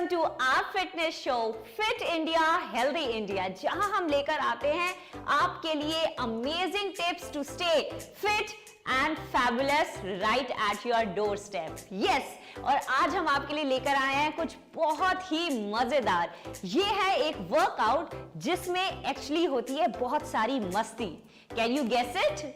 Welcome to our fitness show fit India healthy India, जहां हम लेकर आते हैं आपके लिए amazing tips to stay fit and fabulous right at your door step. Yes, और आज हम आपके लिए लेकर आए हैं कुछ बहुत ही मजेदार। ये है एक वर्कआउट जिसमें एक्चुअली होती है बहुत सारी मस्ती। Can you guess it?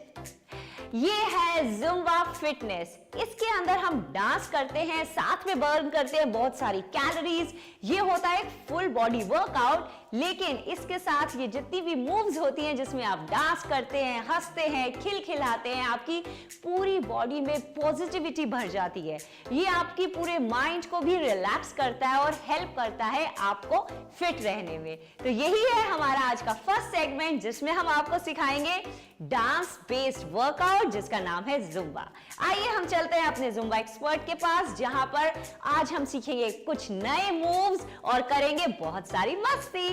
ये है जुम्बा फिटनेस। इसके अंदर हम डांस करते हैं, साथ में बर्न करते हैं बहुत सारी कैलोरीज। ये होता है एक फुल बॉडी वर्कआउट, लेकिन इसके साथ ये जितनी भी मूव्स होती हैं जिसमें आप डांस करते हैं, हंसते हैं, खिलखिलाते हैं, आपकी पूरी बॉडी में पॉजिटिविटी भर जाती है। ये आपकी पूरे माइंड को भी रिलैक्स करता है और हेल्प करता है आपको फिट रहने में। तो यही है हमारा आज का फर्स्ट सेगमेंट, जिसमें हम आपको सिखाएंगे डांस बेस्ड वर्कआउट जिसका नाम है जुम्बा। आइए हम चलते हैं अपने जुम्बा एक्सपर्ट के पास, जहां पर आज हम सीखेंगे कुछ नए मूव्स और करेंगे बहुत सारी मस्ती।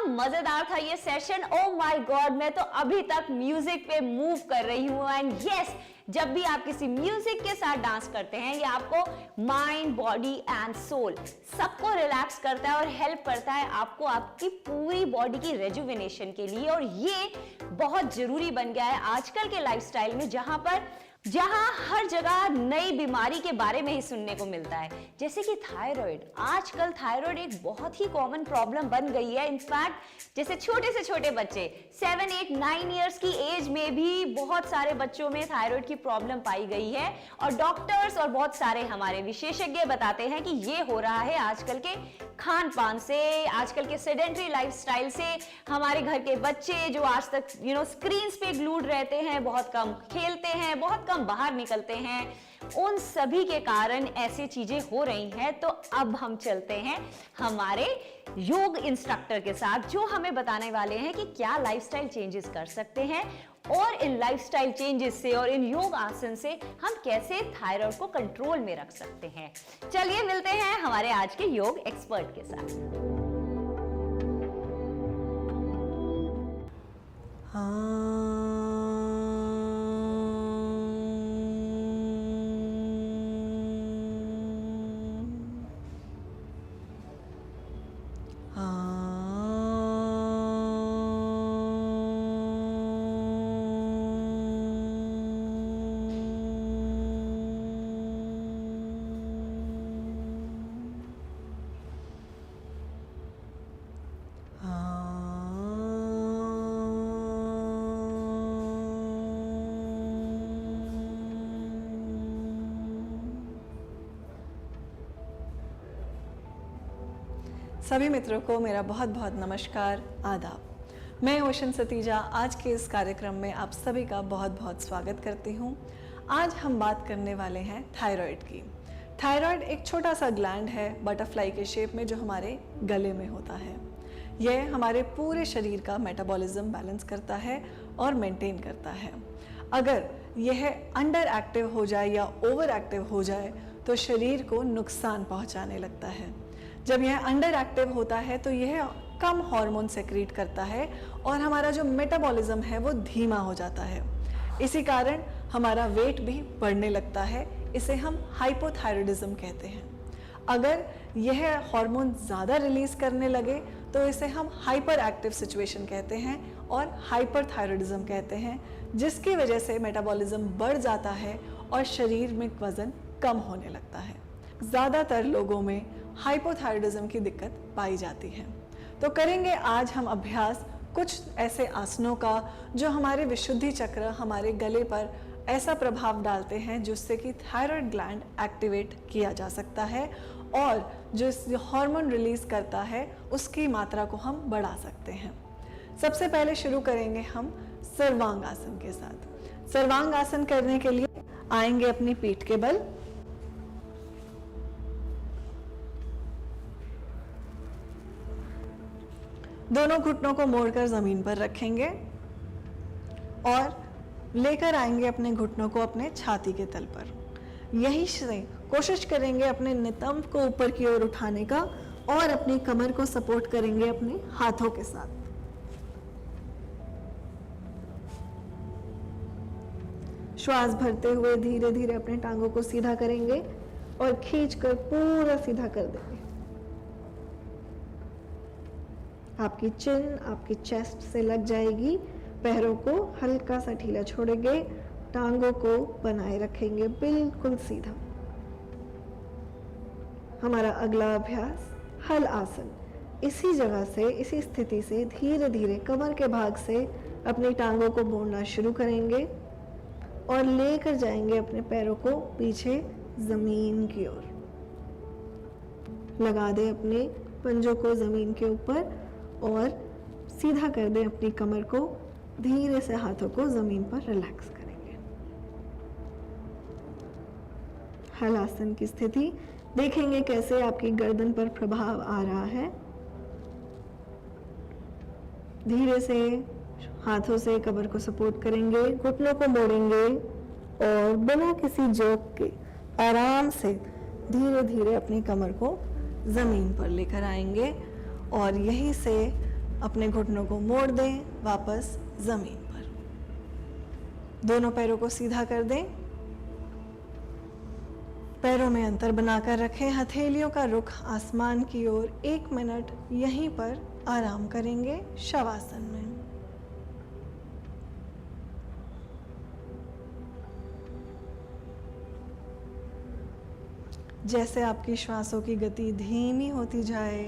मजेदार था ये सेशन। ओ माय गॉड, मैं तो अभी तक म्यूजिक पे मूव कर रही हूँ। एंड यस, जब भी आप किसी म्यूजिक के साथ डांस करते हैं, ये आपको माइंड, बॉडी एंड सोल सबको रिलैक्स करता है और हेल्प करता है आपको आपकी पूरी बॉडी की रेजुविनेशन के लिए। और ये बहुत जरूरी बन गया है आजकल के लाइफस्टाइल में, जहां हर जगह नई बीमारी के बारे में ही सुनने को मिलता है, जैसे कि थायराइड। आजकल थायराइड एक बहुत ही कॉमन प्रॉब्लम बन गई है। इनफैक्ट जैसे छोटे से छोटे बच्चे 7, 8, 9 इयर्स की एज में भी बहुत सारे बच्चों में थायराइड की प्रॉब्लम पाई गई है। और डॉक्टर्स और बहुत सारे हमारे विशेषज्ञ बताते हैं कि ये हो रहा है आजकल के खान पान से, आजकल के सेडेंटरी लाइफस्टाइल से। हमारे घर के बच्चे जो आज तक स्क्रीन्स पे ग्लूड रहते हैं, बहुत कम खेलते हैं, बहुत कम बाहर निकलते हैं, उन सभी के कारण ऐसी चीजें हो रही हैं। तो अब हम चलते हैं हमारे योग इंस्ट्रक्टर के साथ, जो हमें बताने वाले हैं कि क्या लाइफस्टाइल चेंजेस कर सकते हैं और इन लाइफस्टाइल चेंजेस से और इन योग आसन से हम कैसे थायराइड को कंट्रोल में रख सकते हैं। चलिए मिलते हैं हमारे आज के योग एक्सपर्ट के साथ। सभी मित्रों को मेरा बहुत बहुत नमस्कार, आदाब। मैं ओशन सतीजा आज के इस कार्यक्रम में आप सभी का बहुत बहुत स्वागत करती हूँ। आज हम बात करने वाले हैं थायराइड की। थायराइड एक छोटा सा ग्लैंड है बटरफ्लाई के शेप में, जो हमारे गले में होता है। यह हमारे पूरे शरीर का मेटाबॉलिज्म बैलेंस करता है और मेंटेन करता है। अगर यह अंडर एक्टिव हो जाए या ओवर एक्टिव हो जाए तो शरीर को नुकसान पहुंचाने लगता है। जब यह अंडर एक्टिव होता है तो यह कम हार्मोन सेक्रीट करता है और हमारा जो मेटाबॉलिज्म है वो धीमा हो जाता है। इसी कारण हमारा वेट भी बढ़ने लगता है। इसे हम हाइपोथायराइडिज्म कहते हैं। अगर यह हार्मोन ज़्यादा रिलीज करने लगे तो इसे हम हाइपर एक्टिव सिचुएशन कहते हैं और हाइपरथायराइडिज्म कहते हैं, जिसकी वजह से मेटाबॉलिज्म बढ़ जाता है और शरीर में वजन कम होने लगता है। ज़्यादातर लोगों में हाइपोथायराइडिज्म की दिक्कत पाई जाती है। तो करेंगे आज हम अभ्यास कुछ ऐसे आसनों का जो हमारे विशुद्धि चक्र, हमारे गले पर ऐसा प्रभाव डालते हैं जिससे कि थायराइड ग्लैंड एक्टिवेट किया जा सकता है और जो हार्मोन रिलीज करता है उसकी मात्रा को हम बढ़ा सकते हैं। सबसे पहले शुरू करेंगे हम सर्वांग आसन के साथ। सर्वांग आसन करने के लिए आएंगे अपनी पीठ के बल, दोनों घुटनों को मोड़कर जमीन पर रखेंगे और लेकर आएंगे अपने घुटनों को अपने छाती के तल पर। यही से कोशिश करेंगे अपने नितंब को ऊपर की ओर उठाने का और अपनी कमर को सपोर्ट करेंगे अपने हाथों के साथ। श्वास भरते हुए धीरे धीरे अपने टांगों को सीधा करेंगे और खींचकर पूरा सीधा कर देंगे। आपकी चिन आपकी चेस्ट से लग जाएगी। पैरों को हल्का सा ढीला छोड़ेंगे, टांगों को बनाए रखेंगे बिल्कुल सीधा। हमारा अगला अभ्यास हल आसन। इसी जगह से, इसी स्थिति से धीरे धीरे कमर के भाग से अपनी टांगों को मोड़ना शुरू करेंगे और लेकर जाएंगे अपने पैरों को पीछे जमीन की ओर। लगा दें अपने पंजों को जमीन के ऊपर और सीधा कर दें अपनी कमर को। धीरे से हाथों को जमीन पर रिलैक्स करेंगे। हल आसन की स्थिति देखेंगे कैसे आपकी गर्दन पर प्रभाव आ रहा है। धीरे से हाथों से कमर को सपोर्ट करेंगे, घुटनों को मोड़ेंगे और बिना किसी जोक के आराम से धीरे धीरे अपनी कमर को जमीन पर लेकर आएंगे और यहीं से अपने घुटनों को मोड़ दें वापस जमीन पर। दोनों पैरों को सीधा कर दें, पैरों में अंतर बनाकर रखें, हथेलियों का रुख आसमान की ओर। 1 मिनट यहीं पर आराम करेंगे शवासन में। जैसे आपकी श्वासों की गति धीमी होती जाए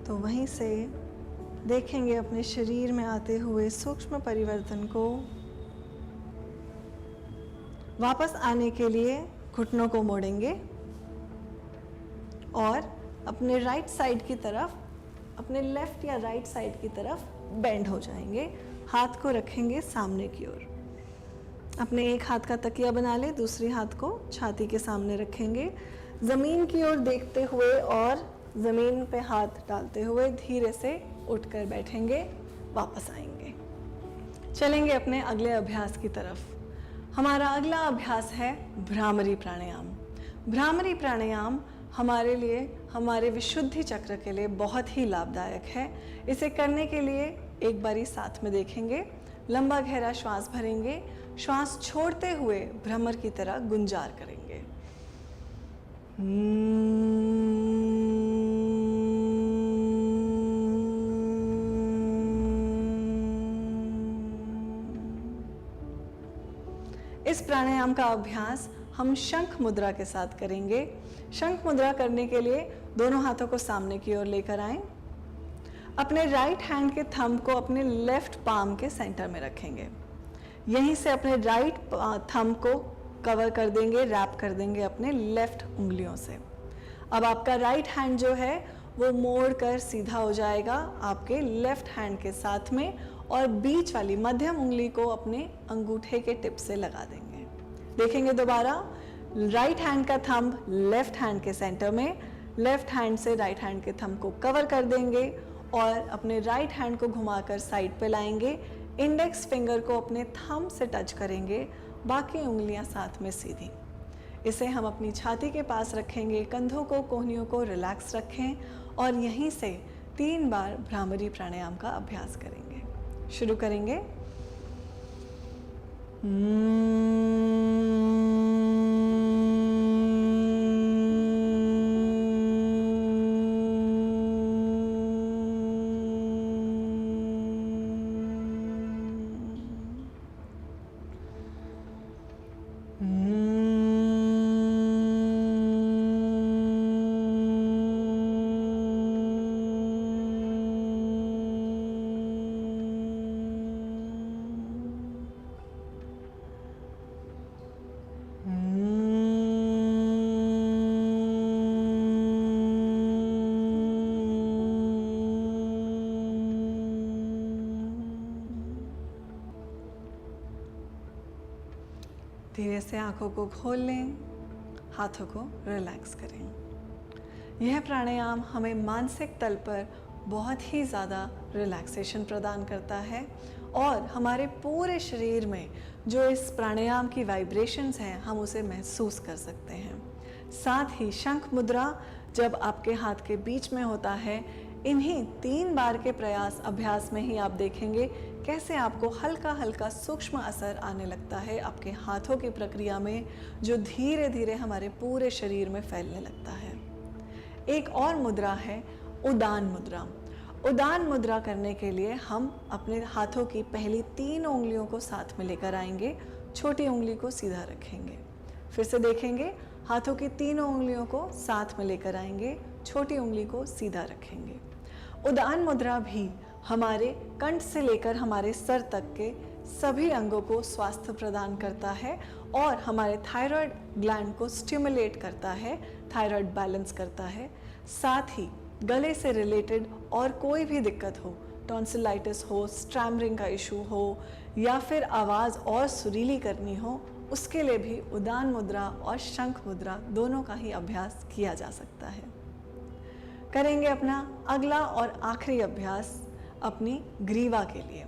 तो वहीं से देखेंगे अपने शरीर में आते हुए सूक्ष्म परिवर्तन को। वापस आने के लिए घुटनों को मोड़ेंगे और अपने राइट साइड की तरफ, अपने लेफ्ट या राइट साइड की तरफ बेंड हो जाएंगे। हाथ को रखेंगे सामने की ओर। अपने एक हाथ का तकिया बना ले, दूसरी हाथ को छाती के सामने रखेंगे। ज़मीन की ओर देखते हुए और ज़मीन पे हाथ डालते हुए धीरे से उठकर बैठेंगे, वापस आएंगे। चलेंगे अपने अगले अभ्यास की तरफ। हमारा अगला अभ्यास है भ्रामरी प्राणायाम। भ्रामरी प्राणायाम हमारे लिए, हमारे विशुद्धि चक्र के लिए बहुत ही लाभदायक है। इसे करने के लिए एक बारी साथ में देखेंगे। लंबा गहरा श्वास भरेंगे, श्वास छोड़ते हुए भ्रमर की तरह गुंजार करेंगे। इस प्राणायाम का अभ्यास हम शंख मुद्रा के साथ करेंगे। शंख मुद्रा करने के लिए दोनों हाथों को सामने की ओर लेकर आएं। अपने राइट हैंड के थंब को अपने लेफ्ट पाम के सेंटर में रखेंगे। यहीं से अपने राइट थंब को कवर कर देंगे, रैप कर देंगे अपने लेफ्ट उंगलियों से। अब आपका राइट हैंड जो है वो मोड़ कर सीधा हो जाएगा आपके लेफ्ट हैंड के साथ में, और बीच वाली मध्यम उंगली को अपने अंगूठे के टिप से लगा देंगे। देखेंगे दोबारा, राइट हैंड का थंब लेफ्ट हैंड के सेंटर में, लेफ्ट हैंड से राइट हैंड के थंब को कवर कर देंगे और अपने राइट हैंड को घुमाकर साइड पे लाएंगे। इंडेक्स फिंगर को अपने थंब से टच करेंगे, बाकी उंगलियां साथ में सीधी। इसे हम अपनी छाती के पास रखेंगे, कंधों को, कोहनियों को रिलैक्स रखें और यहीं से 3 बार भ्रामरी प्राणायाम का अभ्यास करेंगे। शुरू करेंगे। धीरे से आंखों को खोल लें, हाथों को रिलैक्स करें। यह प्राणायाम हमें मानसिक तल पर बहुत ही ज़्यादा रिलैक्सेशन प्रदान करता है और हमारे पूरे शरीर में जो इस प्राणायाम की वाइब्रेशंस हैं हम उसे महसूस कर सकते हैं। साथ ही शंख मुद्रा जब आपके हाथ के बीच में होता है, इन्हीं 3 बार के अभ्यास में ही आप देखेंगे कैसे आपको हल्का हल्का सूक्ष्म असर आने लगता है आपके हाथों की प्रक्रिया में, जो धीरे धीरे हमारे पूरे शरीर में फैलने लगता है। एक और मुद्रा है उदान मुद्रा। उदान मुद्रा करने के लिए हम अपने हाथों की पहली 3 उंगलियों को साथ में लेकर आएंगे, छोटी उंगली को सीधा रखेंगे। फिर से देखेंगे, हाथों की 3 उंगलियों को साथ में लेकर आएंगे, छोटी उंगली को सीधा रखेंगे। उदान मुद्रा भी हमारे कंठ से लेकर हमारे सर तक के सभी अंगों को स्वास्थ्य प्रदान करता है और हमारे थायराइड ग्लैंड को स्टिमुलेट करता है, थायराइड बैलेंस करता है। साथ ही गले से रिलेटेड और कोई भी दिक्कत हो, टॉन्सिलाइटिस हो, स्टैमरिंग का इशू हो या फिर आवाज़ और सुरीली करनी हो, उसके लिए भी उदान मुद्रा और शंख मुद्रा दोनों का ही अभ्यास किया जा सकता है। करेंगे अपना अगला और आखिरी अभ्यास अपनी ग्रीवा के लिए।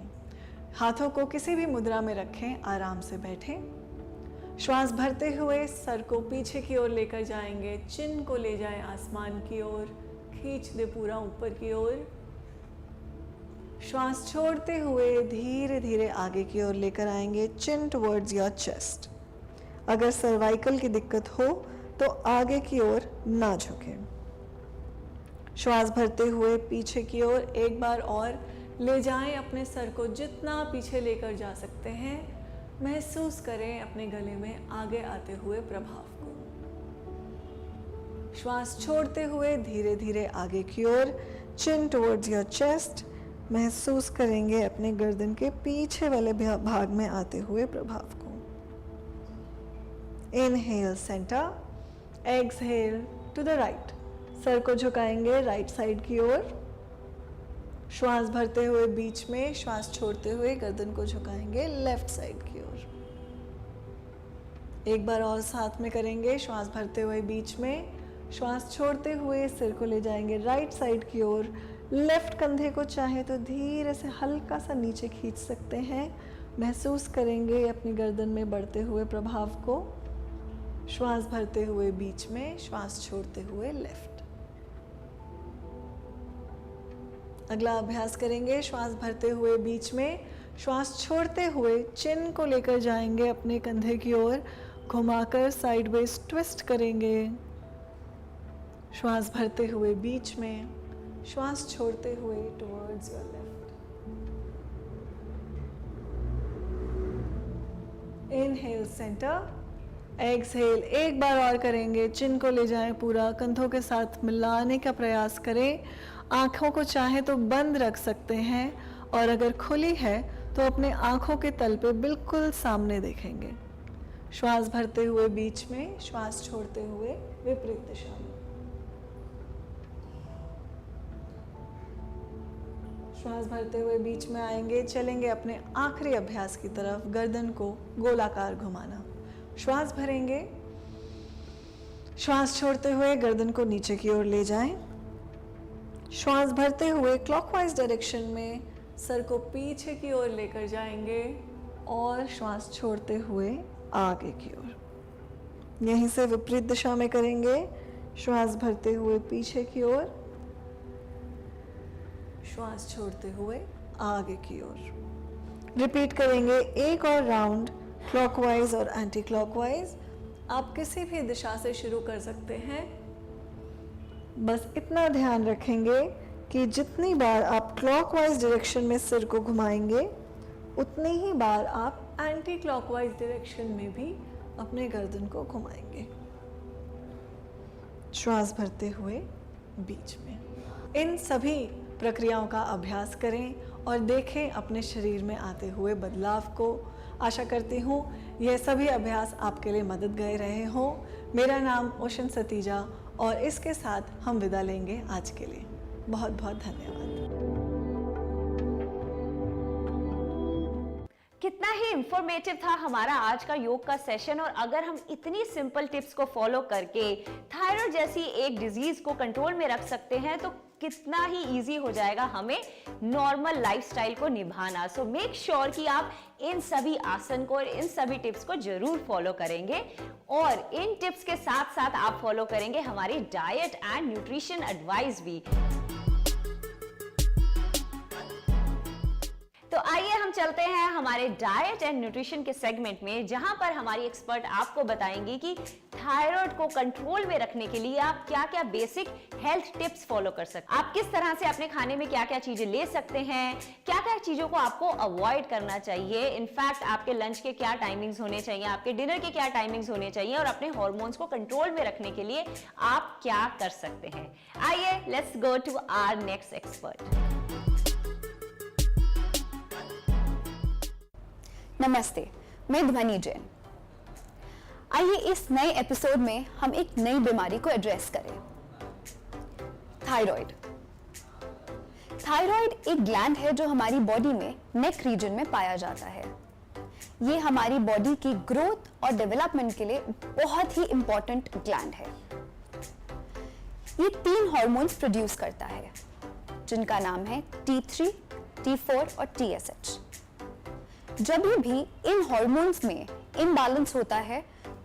हाथों को किसी भी मुद्रा में रखें, आराम से बैठें। श्वास भरते हुए सर को पीछे की ओर लेकर जाएंगे, चिन को ले जाएं आसमान की ओर, खींच दे पूरा ऊपर की ओर। श्वास छोड़ते हुए धीरे धीरे आगे की ओर लेकर आएंगे, चिन टुवर्ड्स योर चेस्ट। अगर सर्वाइकल की दिक्कत हो तो आगे की ओर ना झुकें। श्वास भरते हुए पीछे की ओर एक बार और ले जाएं, अपने सर को जितना पीछे लेकर जा सकते हैं। महसूस करें अपने गले में आगे आते हुए प्रभाव को। श्वास छोड़ते हुए धीरे धीरे आगे की ओर, चिन टुवर्ड्स योर चेस्ट। महसूस करेंगे अपने गर्दन के पीछे वाले भाग में आते हुए प्रभाव को। Inhale center, exhale to the right. सर को झुकाएंगे राइट साइड की ओर। श्वास भरते हुए बीच में, श्वास छोड़ते हुए गर्दन को झुकाएंगे लेफ्ट साइड की ओर। एक बार और साथ में करेंगे। श्वास भरते हुए बीच में, श्वास छोड़ते हुए सिर को ले जाएंगे राइट साइड की ओर। लेफ्ट कंधे को चाहे तो धीरे से हल्का सा नीचे खींच सकते हैं। महसूस करेंगे अपनी गर्दन में बढ़ते हुए प्रभाव को। श्वास भरते हुए बीच में, श्वास छोड़ते हुए लेफ्ट। अगला अभ्यास करेंगे। श्वास भरते हुए बीच में, श्वास छोड़ते हुए चिन को लेकर जाएंगे अपने कंधे की ओर, घुमाकर साइडवेज ट्विस्ट करेंगे। श्वास भरते हुए बीच में, श्वास छोड़ते हुए towards your left. Inhale center, exhale एक बार और करेंगे। चिन को ले जाएं पूरा, कंधों के साथ मिलाने का प्रयास करें। आंखों को चाहे तो बंद रख सकते हैं और अगर खुली है तो अपने आंखों के तल पे बिल्कुल सामने देखेंगे। श्वास भरते हुए बीच में, श्वास छोड़ते हुए विपरीत दिशा में। श्वास भरते हुए बीच में आएंगे, चलेंगे अपने आखिरी अभ्यास की तरफ, गर्दन को गोलाकार घुमाना। श्वास भरेंगे, श्वास छोड़ते हुए गर्दन को नीचे की ओर ले जाएं। श्वास भरते हुए क्लॉकवाइज डायरेक्शन में सर को पीछे की ओर लेकर जाएंगे और श्वास छोड़ते हुए आगे की ओर। यहीं से विपरीत दिशा में करेंगे। श्वास भरते हुए पीछे की ओर, श्वास छोड़ते हुए आगे की ओर। रिपीट करेंगे एक और राउंड, क्लॉकवाइज और एंटी क्लॉकवाइज। आप किसी भी दिशा से शुरू कर सकते हैं। बस इतना ध्यान रखेंगे कि जितनी बार आप क्लॉकवाइज डायरेक्शन में सिर को घुमाएंगे, उतनी ही बार आप एंटी क्लॉकवाइज डायरेक्शन में भी अपने गर्दन को घुमाएंगे। श्वास भरते हुए बीच में। इन सभी प्रक्रियाओं का अभ्यास करें और देखें अपने शरीर में आते हुए बदलाव को। आशा करती हूँ यह सभी अभ्यास आपके लिए मददगार रहे हों। मेरा नाम ओशन सतीजा और इसके साथ हम विदा लेंगे आज के लिए। बहुत बहुत धन्यवाद। कितना ही इंफॉर्मेटिव था हमारा आज का योग का सेशन। और अगर हम इतनी सिंपल टिप्स को फॉलो करके थायराइड जैसी एक डिजीज को कंट्रोल में रख सकते हैं तो कितना ही इजी हो जाएगा हमें नॉर्मल लाइफस्टाइल को निभाना। सो मेक श्योर कि आप इन सभी आसन को और इन सभी टिप्स को जरूर फॉलो करेंगे और इन टिप्स के साथ साथ आप फॉलो करेंगे हमारी डाइट एंड न्यूट्रिशन एडवाइस भी। तो आइए हम चलते हैं हमारे डाइट एंड न्यूट्रिशन के सेगमेंट में, जहां पर हमारी एक्सपर्ट आपको बताएंगी कि थायराइड को कंट्रोल में रखने के लिए आप क्या क्या बेसिक हेल्थ टिप्स फॉलो कर सकते हैं। आप किस तरह से अपने खाने में क्या क्या चीजें ले सकते हैं, क्या क्या चीजों को आपको अवॉइड करना चाहिए, इनफैक्ट आपके लंच के क्या टाइमिंग्स होने चाहिए, आपके डिनर के क्या टाइमिंग्स होने चाहिए और अपने हार्मोन्स को कंट्रोल में रखने के लिए आप क्या कर सकते हैं। आइए let's go to our next expert. नमस्ते, मैं ध्वनि जैन। आइए इस नए एपिसोड में हम एक नई बीमारी को एड्रेस करें, थायराइड। थायराइड एक ग्लैंड है जो हमारी बॉडी में नेक रीजन में पाया जाता है। ये हमारी बॉडी की ग्रोथ और डेवलपमेंट के लिए बहुत ही इंपॉर्टेंट ग्लैंड है। ये 3 हार्मोन्स प्रोड्यूस करता है जिनका नाम है T3, T4 और TSH। जब भी इन हार्मोन्स में इम्बैलेंस होता है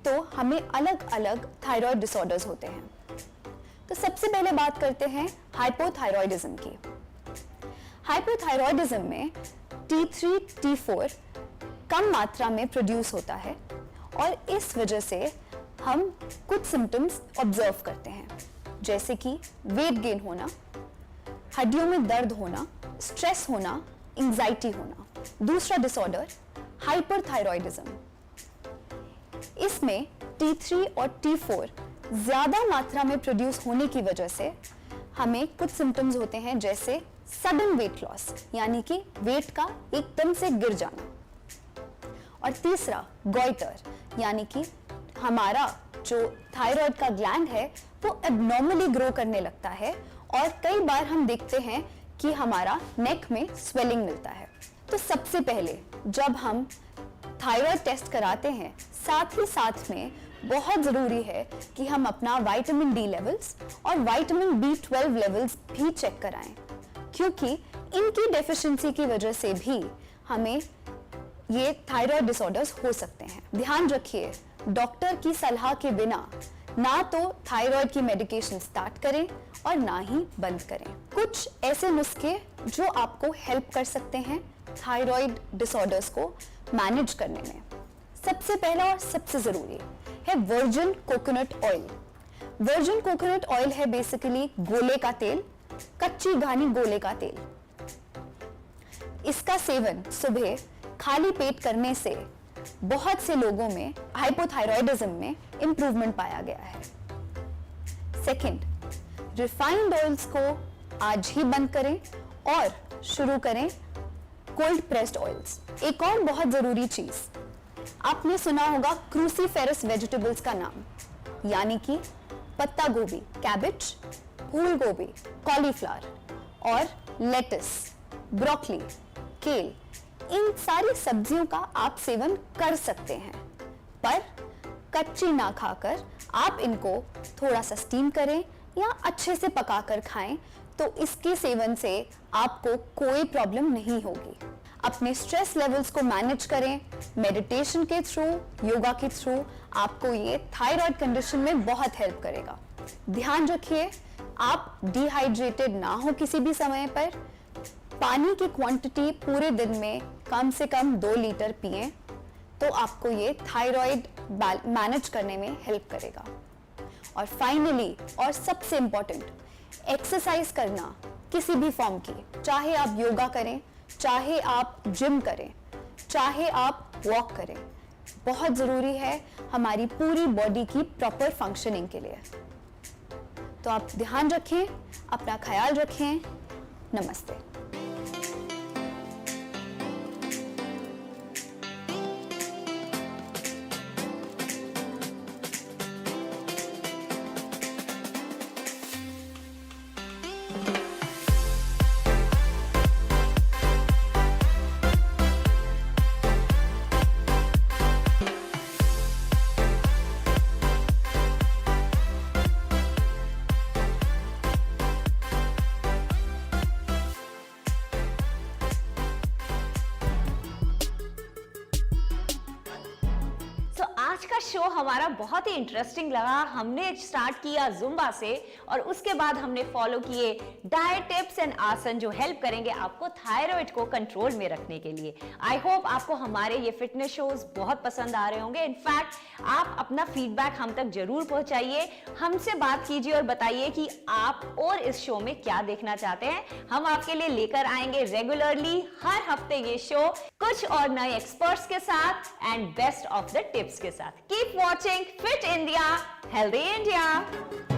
तो हमें अलग अलग थायराइड डिसऑर्डर्स होते हैं। तो सबसे पहले बात करते हैं हाइपोथायराइडिज्म की। हाइपोथायरॉयडिज्म में T3, T4 कम मात्रा में प्रोड्यूस होता है और इस वजह से हम कुछ सिम्टम्स ऑब्जर्व करते हैं, जैसे कि वेट गेन होना, हड्डियों में दर्द होना, स्ट्रेस होना, एंजाइटी होना। दूसरा डिसऑर्डर हाइपरथायरॉयडिज्म, इसमें T3 और T4 ज्यादा मात्रा में प्रोड्यूस होने की वजह से हमें कुछ सिम्टम्स होते हैं, जैसे सडन वेट लॉस, यानी कि वेट का एकदम से गिर जाना। और तीसरा गॉइटर, यानी कि हमारा जो थायराइड का ग्लैंड है वो एबनॉर्मली ग्रो करने लगता है और कई बार हम देखते हैं कि हमारा नेक में स्वेलिंग मिलता है। तो सबसे पहले जब हम थायराइड टेस्ट कराते हैं, साथ ही साथ में बहुत जरूरी है कि हम अपना विटामिन डी लेवल्स और विटामिन B12 लेवल्स भी चेक कराएं, क्योंकि इनकी डेफिशिएंसी की वजह से भी हमें ये थायराइड डिसऑर्डर्स हो सकते हैं। ध्यान रखिए, डॉक्टर की सलाह के बिना ना तो थायराइड की मेडिकेशन स्टार्ट करें और ना ही बंद करें। कुछ ऐसे नुस्खे जो आपको हेल्प कर सकते हैं थायराइड डिसऑर्डर्स को मैनेज करने में। सबसे पहला और सबसे जरूरी है virgin coconut oil. Virgin coconut oil है बेसिकली गोले का तेल, कच्ची घानी गोले का तेल। इसका सेवन सुबह खाली पेट करने से बहुत से लोगों में हाइपोथायरॉयडिज्म में इंप्रूवमेंट पाया गया है। सेकंड, रिफाइंड ऑयल्स को आज ही बंद करें और शुरू करें कोल्ड प्रेस्ड ऑयल्स। एक और बहुत जरूरी चीज, आपने सुना होगा क्रूसीफेरस वेजिटेबल्स का नाम, यानी कि पत्ता गोभी, कैबेज, फूल गोभी, कॉलीफ्लावर और लेटस, ब्रोकली, केल, इन सारी सब्जियों का आप सेवन कर सकते हैं, पर कच्ची ना खाकर आप इनको थोड़ा सा स्टीम करें या अच्छे से पकाकर खाएं, तो इसके सेवन से आपको कोई प्रॉब्लम नहीं होगी। अपने स्ट्रेस लेवल्स को मैनेज करें, मेडिटेशन के थ्रू, योगा के थ्रू आपको ये थायराइड कंडीशन में बहुत हेल्प करेगा। ध्यान रखिए, आप डिहाइड्रेटेड ना हो किसी भी समय पर। पानी की क्वांटिटी पूरे दिन में कम से कम 2 लीटर पिएं, तो आपको ये थायराइड मैनेज करने में हेल्प करेगा। और फाइनली और सबसे इंपॉर्टेंट, एक्सरसाइज करना किसी भी फॉर्म की, चाहे आप योगा करें, चाहे आप जिम करें, चाहे आप वॉक करें, बहुत जरूरी है हमारी पूरी बॉडी की प्रॉपर फंक्शनिंग के लिए। तो आप ध्यान रखें, अपना ख्याल रखें। नमस्ते। आज का शो हमारा बहुत ही इंटरेस्टिंग लगा। हमने स्टार्ट किया जुम्बा से और उसके बाद हमने फॉलो किए डाइट टिप्स एंड आसन जो हेल्प करेंगे आपको थायराइड को कंट्रोल में रखने के लिए। आई होप आपको हमारे ये फिटनेस शोज बहुत पसंद आ रहे होंगे। इनफैक्ट आप अपना फीडबैक हम तक जरूर पहुंचाइए, हमसे बात कीजिए और बताइए कि आप और इस शो में क्या देखना चाहते हैं। हम आपके लिए लेकर आएंगे रेगुलरली हर हफ्ते ये शो, कुछ और नए एक्सपर्ट्स के साथ and best of the tips के साथ। Keep watching fit India, healthy India.